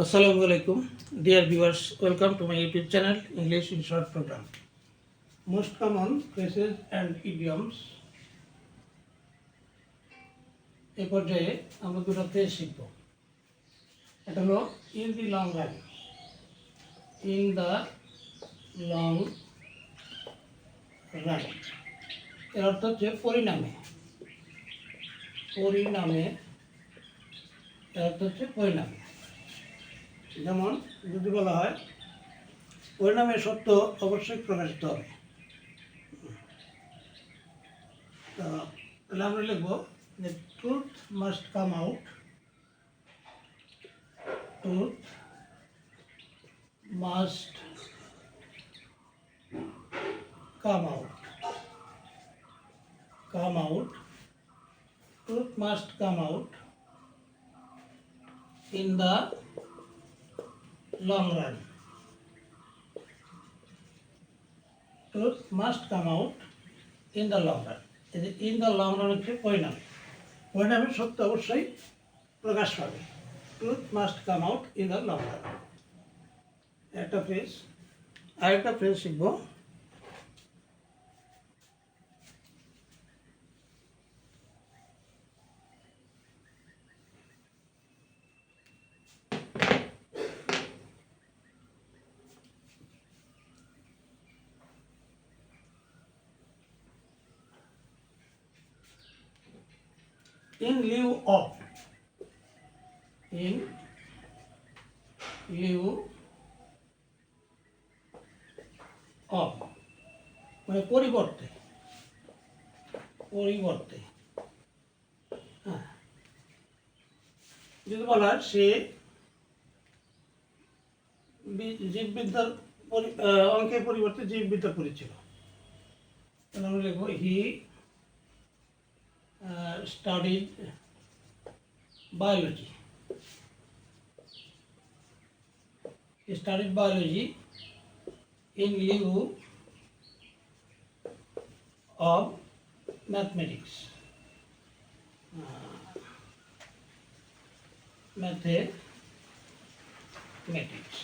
Assalamu alaikum, dear viewers. Welcome to my YouTube channel, English in Short program. Most common phrases and idioms. এই পর্যায়ে আমরা দুটো phrase শিখব। এটা হলো in the long run. In the long run এর অর্থ হচ্ছে পরিণামে। পরিণামে এর অর্থ হচ্ছে পরিণামে। যেমন যদি বলা হয় পরিণামে সত্য অবশ্যই প্রকাশিত হবে, তাহলে আমরা লিখব যে truth must come out. Truth must come out. Come out. Truth must come out in the long run. Truth must come out in the long run. In the long run হচ্ছে পরিণামে। পরিণামে সত্য অবশ্যই প্রকাশ পাবে। Truth must come out in the long run. একটা phrase. আরেকটা phrase শিখব। In lieu of. In lieu of মানে পরিবর্তে। পরিবর্তে হ্যাঁ, যদি বলা হয় সে জীববিদ্যার অঙ্কের পরিবর্তে জীববিদ্যা পড়েছিল, তাহলে আমরা লিখব হি studied biology. He studied biology in lieu of mathematics. Mathematics.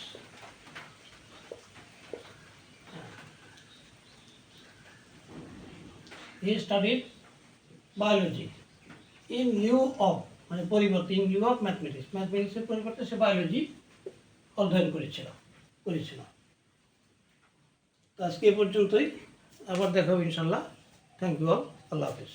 He studied biology in Liu of মানে পরিবর্তে, ইন লিউ অফ ম্যাথমেটিক্স। ম্যাথমেটিক্সের পরিবর্তে সে বায়োলজি অধ্যয়ন করেছিল। তো আজকে এ পর্যন্তই, আবার দেখা হবে ইনশাল্লাহ। Thank you all. আল্লাহ হাফিজ।